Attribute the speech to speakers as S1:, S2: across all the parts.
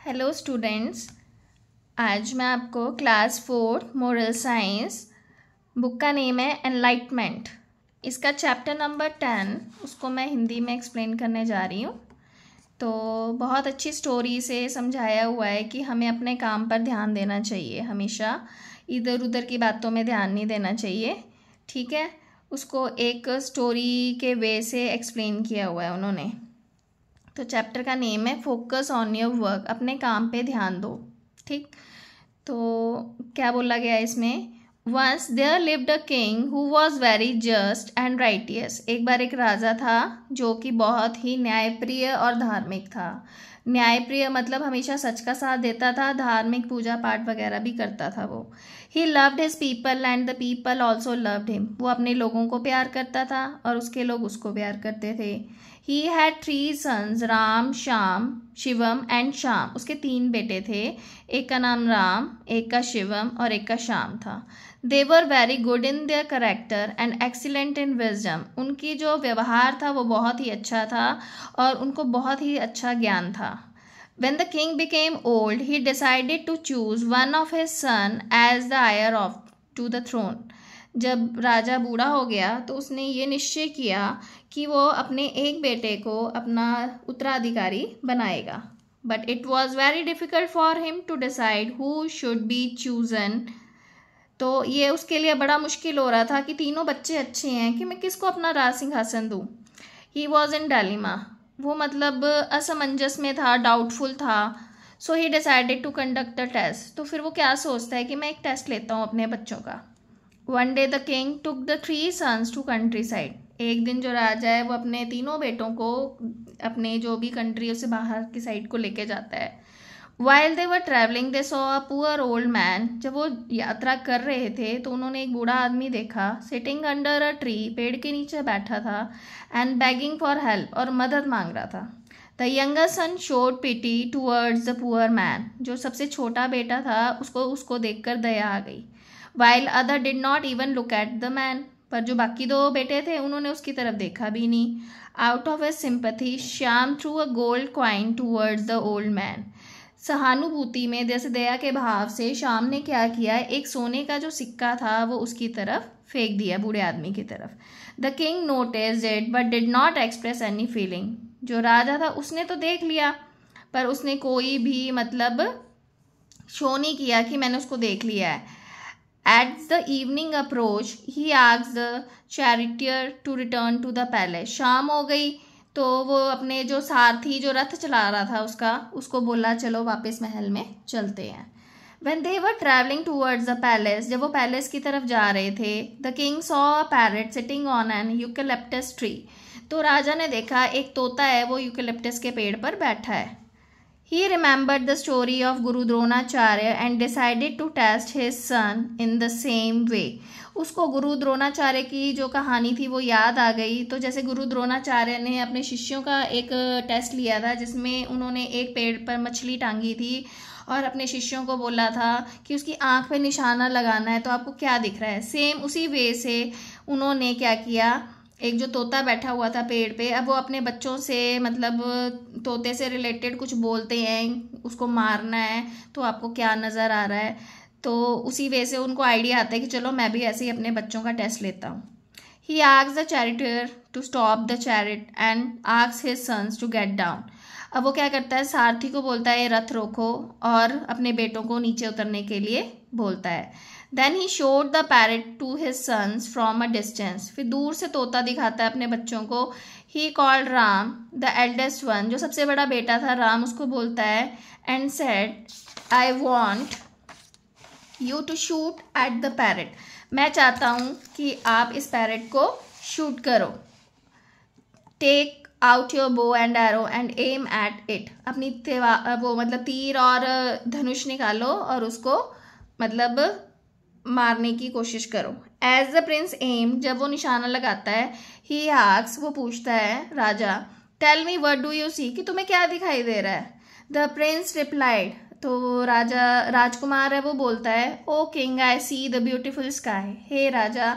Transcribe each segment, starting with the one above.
S1: Hello students, आज मैं आपको क्लास 4 मोरल साइंस बुक का नेम है एनलाइटमेंट। इसका चैप्टर नंबर 10 उसको मैं हिंदी में एक्सप्लेन करने जा रही हूँ। तो बहुत अच्छी स्टोरी से समझाया हुआ है कि हमें अपने काम पर ध्यान देना चाहिए, हमेशा इधर उधर की बातों में ध्यान नहीं देना चाहिए। ठीक है, उसको एक स्टोरी के वे से एक्सप्लेन किया हुआ है उन्होंने। तो चैप्टर का नेम है फोकस ऑन योर वर्क, अपने काम पे ध्यान दो। ठीक, तो क्या बोला गया है इसमें? Once there lived a king who was very just and righteous. एक बार एक राजा था जो कि बहुत ही न्यायप्रिय और धार्मिक था। न्यायप्रिय मतलब हमेशा सच का साथ देता था, धार्मिक पूजा पाठ वगैरह भी करता था वो। He loved his people and the people also loved him. वो अपने लोगों को प्यार करता था और उसके लोग उसको प्यार करते थे। He had 3 sons, Ram, Shyam, Shivam and Shyam. उसके 3 बेटे थे, एक का नाम राम, एक का शिवम और एक का श्याम था। They were very good in their character and excellent in wisdom. उनकी जो व्यवहार था वो बहुत ही अच्छा था और उनको बहुत ही अच्छा ज्ञान था। When the king became old, he decided to choose one of his son as the heir of to the throne. जब राजा बूढ़ा हो गया तो उसने ये निश्चय किया कि वो अपने एक बेटे को अपना उत्तराधिकारी बनाएगा। But it was very difficult for him to decide who should be chosen. तो ये उसके लिए बड़ा मुश्किल हो रहा था कि तीनों बच्चे अच्छे हैं कि मैं किसको अपना राज सिंहासन दूँ। ही वॉज इन डायलेमा, वो मतलब असमंजस में था, डाउटफुल था। So he decided to conduct a test. तो फिर वो क्या सोचता है कि मैं एक टेस्ट लेता हूँ अपने बच्चों का। One day the king took the 3 sons to countryside. एक दिन जो राजा है वो अपने तीनों बेटों को अपने जो भी कंट्री उससे बाहर की साइड को लेके जाता है। While they were travelling they saw a poor old man. जब वो यात्रा कर रहे थे तो उन्होंने एक बूढ़ा आदमी देखा, सिटिंग अंडर अ ट्री, पेड़ के नीचे बैठा था, एंड बेगिंग फॉर हेल्प, और मदद मांग रहा था। The younger son showed pity towards the poor man. जो सबसे छोटा बेटा था उसको देखकर दया आ गई। While other did not even look at the man. पर जो बाकी 2 बेटे थे उन्होंने उसकी तरफ देखा भी नहीं। Out of his sympathy Shyam through a gold coin towards the old man. सहानुभूति में, जैसे दया के भाव से, श्याम ने क्या किया, एक सोने का जो सिक्का था वो उसकी तरफ फेंक दिया, बूढ़े आदमी की तरफ। The king noticed it but did not express any feeling. जो राजा था उसने तो देख लिया पर उसने कोई भी मतलब शो नहीं किया कि मैंने उसको देख लिया है। As the evening approached, he asked the charioteer to return to the palace. शाम हो गई तो वो अपने जो सारथी, जो रथ चला रहा था उसको बोला चलो वापस महल में चलते हैं। When they were traveling towards the palace, जब वो पैलेस की तरफ जा रहे थे, the king saw a parrot sitting on an eucalyptus tree. तो राजा ने देखा एक तोता है वो यूकेलिप्टस के पेड़ पर बैठा है। He remembered the story of Guru Dronacharya and decided to test his son in the same way. उसको गुरु द्रोणाचार्य की जो कहानी थी वो याद आ गई। तो जैसे गुरु द्रोणाचार्य ने अपने शिष्यों का एक टेस्ट लिया था जिसमें उन्होंने एक पेड़ पर मछली टांगी थी और अपने शिष्यों को बोला था कि उसकी आंख पे निशाना लगाना है, तो आपको क्या दिख रहा है। सेम उसी वे से उन्होंने क्या किया, एक जो तोता बैठा हुआ था पेड़ पे, अब वो अपने बच्चों से मतलब तोते से रिलेटेड कुछ बोलते हैं, उसको मारना है तो आपको क्या नज़र आ रहा है। तो उसी वे से उनको आइडिया आता है कि चलो मैं भी ऐसे ही अपने बच्चों का टेस्ट लेता हूँ। He asked the charioteer to stop the chariot and asked his sons to get down. अब वो क्या करता है, सारथी को बोलता है रथ रोको, और अपने बेटों को नीचे उतरने के लिए बोलता है। Then he showed the parrot to his sons from a distance. फिर दूर से तोता दिखाता है अपने बच्चों को। He called Ram, the eldest one, जो सबसे बड़ा बेटा था राम, उसको बोलता है and said, I want you to shoot at the parrot. मैं चाहता हूँ कि आप इस पैरेट को शूट करो। Take out your bow and arrow and aim at it. अपनी वो मतलब तीर और धनुष निकालो और उसको मतलब मारने की कोशिश करो। एज द प्रिंस एम, जब वो निशाना लगाता है, ही आस्क्स, वो पूछता है राजा, tell me what do you see, कि तुम्हें क्या दिखाई दे रहा है। द प्रिंस रिप्लाइड, तो राजा राजकुमार है वो बोलता है, O king I see the beautiful sky. हे राजा,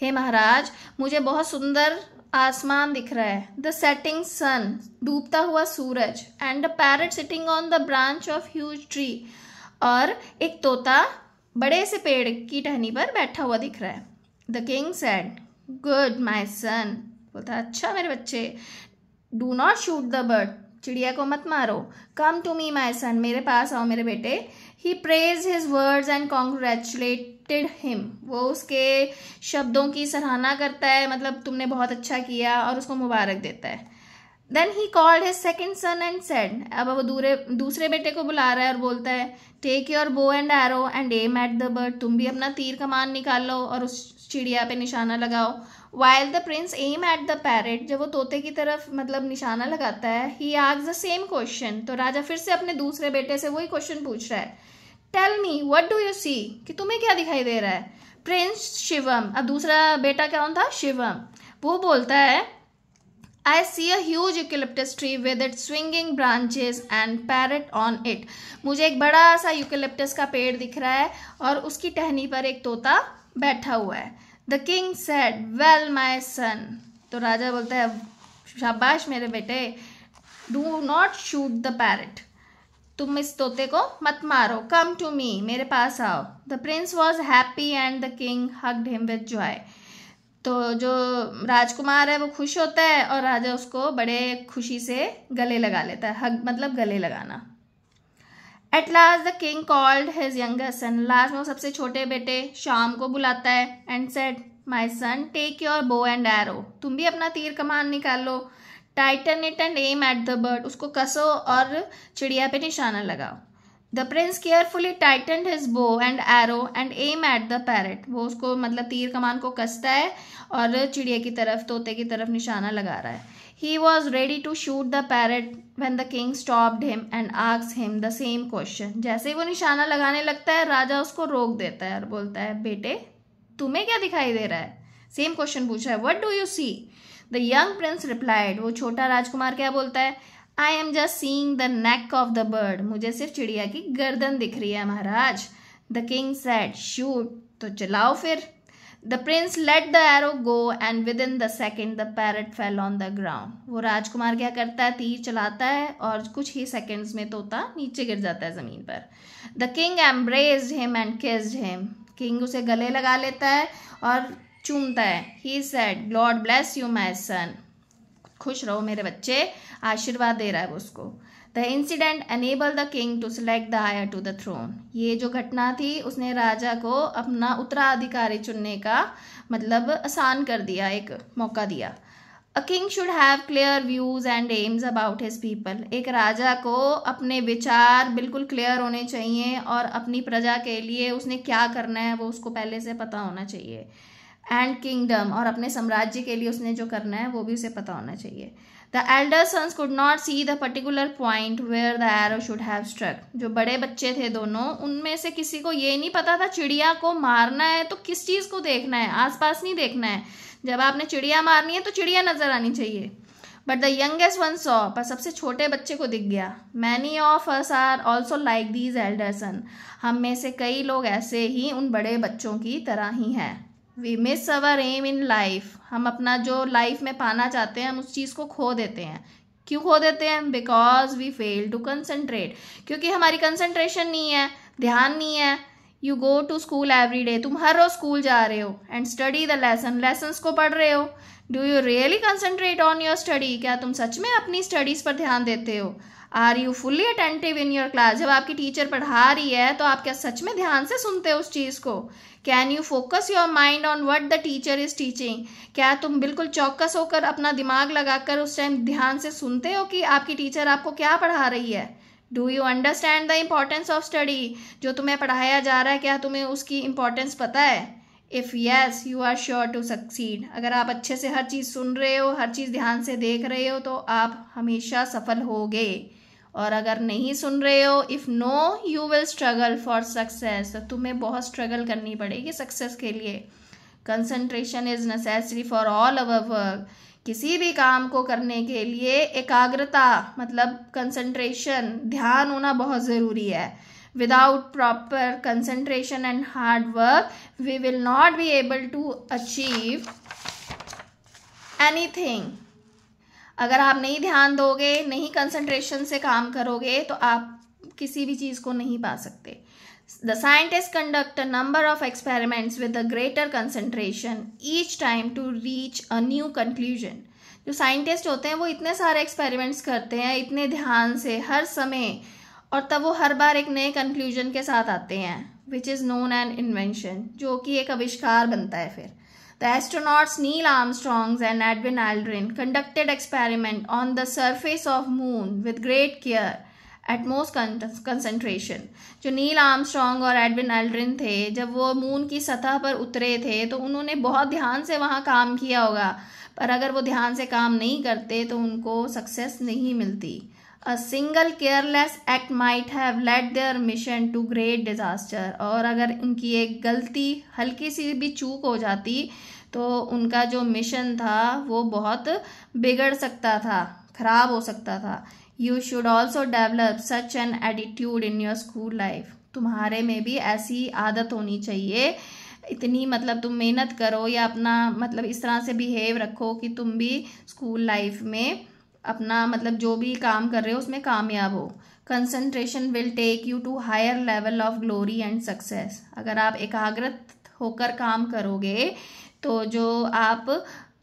S1: हे महाराज, मुझे बहुत सुंदर आसमान दिख रहा है, द सेटिंग सन, डूबता हुआ सूरज, and a parrot sitting on the branch of huge tree, और एक तोता बड़े से पेड़ की टहनी पर बैठा हुआ दिख रहा है। The king said, good my son, बोलता अच्छा मेरे बच्चे, do not shoot the bird, चिड़िया को मत मारो, कम टू मी माई सन, मेरे पास आओ मेरे बेटे। He praise his words and congratulated him, वो उसके शब्दों की सराहना करता है, मतलब तुमने बहुत अच्छा किया, और उसको मुबारक देता है। Then he called his second son and said, अब वो दूसरे बेटे को बुला रहा है और बोलता है, take your bow and arrow and aim at the bird, तुम भी अपना तीर कमान निकालो और उस चिड़िया पे निशाना लगाओ। While the prince aim at the parrot, जब वो तोते की तरफ मतलब निशाना लगाता है, he asked the same question, तो राजा फिर से अपने दूसरे बेटे से वही क्वेश्चन पूछ रहा है, tell me what do you see, कि तुम्हें क्या दिखाई दे रहा है। प्रिंस शिवम, अब दूसरा बेटा कौन था, शिवम, वो बोलता है, I see a huge eucalyptus tree with its swinging branches and parrot on it. मुझे एक बड़ा सा यूकेलिप्टस का पेड़ दिख रहा है और उसकी टहनी पर एक तोता बैठा हुआ है। The king said, well my son, तो राजा बोलता है, शाबाश मेरे बेटे, do not shoot the parrot, तुम इस तोते को मत मारो, come to me, मेरे पास आओ। The prince was happy and the king hugged him with joy. तो जो राजकुमार है वो खुश होता है और राजा उसको बड़े खुशी से गले लगा लेता है, हग मतलब गले लगाना। At last the king called his younger son, last में वो सबसे छोटे बेटे शाम को बुलाता है, and said, my son take your bow and arrow, तुम भी अपना तीर कमान निकालो, tighten it and aim at the bird, उसको कसो और चिड़िया पे निशाना लगाओ। The prince carefully tightened his bow and arrow and aim at the parrot, वो उसको मतलब तीर कमान को कसता है और चिड़िया की तरफ, तोते की तरफ निशाना लगा रहा है। He was ready to shoot the parrot when the king stopped him and asked him the same question, जैसे ही वो निशाना लगाने लगता है राजा उसको रोक देता है और बोलता है, बेटे तुम्हें क्या दिखाई दे रहा है, सेम क्वेश्चन पूछ रहा है, what do you see. The young prince replied, वो छोटा राजकुमार क्या बोलता है, I am just seeing the neck of the bird, मुझे सिर्फ चिड़िया की गर्दन दिख रही है महाराज। द किंग सेड, शूट, तो चलाओ फिर। The prince let the arrow go and within the second the parrot fell on the ground, वो राजकुमार क्या करता है, तीर चलाता है और कुछ ही सेकेंड्स में तोता नीचे गिर जाता है ज़मीन पर। The king embraced him and kissed him, king उसे गले लगा लेता है और चूमता है। He said, lord bless you my son, खुश रहो मेरे बच्चे, आशीर्वाद दे रहा है वो उसको। The incident enable the king to select the heir to the throne, ये जो घटना थी उसने राजा को अपना उत्तराधिकारी चुनने का मतलब आसान कर दिया, एक मौका दिया। A king should have clear views and AIIMS about his people, एक राजा को अपने विचार बिल्कुल क्लियर होने चाहिए और अपनी प्रजा के लिए उसने क्या करना है वो उसको पहले से पता होना चाहिए। एंड किंगडम, और अपने साम्राज्य के लिए उसने जो करना है वो भी उसे पता होना चाहिए। The elder sons could not see the particular point where the arrow should have struck, जो बड़े बच्चे थे दोनों, उनमें से किसी को ये नहीं पता था चिड़िया को मारना है तो किस चीज़ को देखना है, आसपास नहीं देखना है, जब आपने चिड़िया मारनी है तो चिड़िया नजर आनी चाहिए। But the youngest one saw, पर सबसे छोटे बच्चे को दिख गया। Many of us are also like these elder son, हम में से कई लोग ऐसे ही उन बड़े बच्चों की तरह ही हैं। We miss our aim in life, हम अपना जो लाइफ में पाना चाहते हैं हम उस चीज़ को खो देते हैं। क्यों खो देते हैं, because we fail to concentrate, क्योंकि हमारी कंसंट्रेशन नहीं है, ध्यान नहीं है। You go to school every day, तुम हर रोज स्कूल जा रहे हो, and study the lesson, lessons को पढ़ रहे हो। Do you really concentrate on your study, क्या तुम सच में अपनी स्टडीज़ पर ध्यान देते हो। Are you fully attentive in your class, जब आपकी टीचर पढ़ा रही है तो आप क्या सच में ध्यान से सुनते हो उस चीज़ को। Can you focus your mind on what the teacher is teaching, क्या तुम बिल्कुल चौकस होकर अपना दिमाग लगाकर उस टाइम ध्यान से सुनते हो कि आपकी टीचर आपको क्या पढ़ा रही है। Do you understand the importance of study, जो तुम्हें पढ़ाया जा रहा है क्या तुम्हें उसकी इम्पोर्टेंस पता है। If yes you are sure to succeed, अगर आप अच्छे से हर चीज़ सुन रहे हो, हर चीज़ ध्यान से देख रहे हो तो आप हमेशा सफल होगे। और अगर नहीं सुन रहे हो, if no you will struggle for success, तो तुम्हें बहुत स्ट्रगल करनी पड़ेगी सक्सेस के लिए। Concentration is necessary for all our work, किसी भी काम को करने के लिए एकाग्रता मतलब कंसंट्रेशन, ध्यान होना बहुत ज़रूरी है। Without proper concentration and hard work we will not be able to achieve anything. अगर आप नहीं ध्यान दोगे, नहीं कंसंट्रेशन से काम करोगे, तो आप किसी भी चीज़ को नहीं पा सकते। The scientists conduct a number of experiments with a greater concentration each time to reach a new conclusion. जो साइंटिस्ट होते हैं वो इतने सारे एक्सपेरिमेंट्स करते हैं इतने ध्यान से हर समय, और तब वो हर बार एक नए कंक्लूजन के साथ आते हैं, which is known an invention, जो कि एक आविष्कार बनता है फिर। The astronauts Neil Armstrong and Edwin Aldrin conducted experiment on the surface of moon with great care at most concentration. जो नील आर्मस्ट्रॉन्ग और एडविन एल्ड्रिन थे, जब वो मून की सतह पर उतरे थे तो उन्होंने बहुत ध्यान से वहाँ काम किया होगा, पर अगर वो ध्यान से काम नहीं करते तो उनको सक्सेस नहीं मिलती। A single careless act might have led their mission to great disaster. और अगर उनकी एक गलती, हल्की सी भी चूक हो जाती तो उनका जो मिशन था वो बहुत बिगड़ सकता था, खराब हो सकता था। You should also develop such an attitude in your school life. तुम्हारे में भी ऐसी आदत होनी चाहिए, इतनी मतलब तुम मेहनत करो या अपना मतलब इस तरह से बिहेव रखो कि तुम भी स्कूल लाइफ में अपना मतलब जो भी काम कर रहे हो उसमें कामयाब हो। Concentration will take you to higher level of glory and success. अगर आप एकाग्रत होकर काम करोगे तो जो आप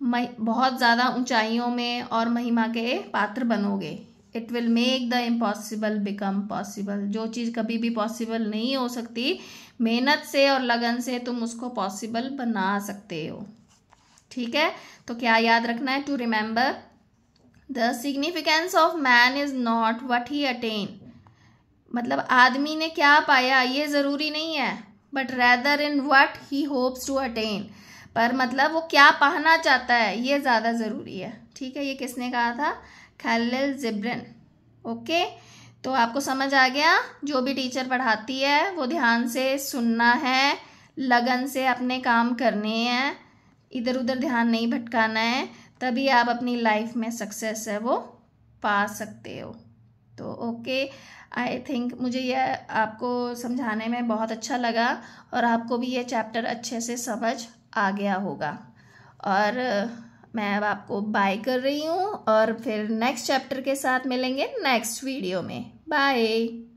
S1: बहुत ज़्यादा ऊंचाइयों में और महिमा के पात्र बनोगे। It will make the impossible become possible. जो चीज़ कभी भी पॉसिबल नहीं हो सकती, मेहनत से और लगन से तुम उसको पॉसिबल बना सकते हो। ठीक है, तो क्या याद रखना है? To remember the significance of man is not what he attain. मतलब आदमी ने क्या पाया ये ज़रूरी नहीं है, but rather in what he hopes to attain. पर मतलब वो क्या पाना चाहता है ये ज़्यादा ज़रूरी है। ठीक है, ये किसने कहा था? खलील जिब्रान। ओके, तो आपको समझ आ गया? जो भी टीचर पढ़ाती है वो ध्यान से सुनना है, लगन से अपने काम करने हैं, इधर उधर ध्यान नहीं भटकाना है, तभी आप अपनी लाइफ में सक्सेस है वो पा सकते हो। तो ओके, आई थिंक मुझे यह आपको समझाने में बहुत अच्छा लगा और आपको भी ये चैप्टर अच्छे से समझ आ गया होगा। और मैं अब आपको बाय कर रही हूँ और फिर नेक्स्ट चैप्टर के साथ मिलेंगे नेक्स्ट वीडियो में। बाय।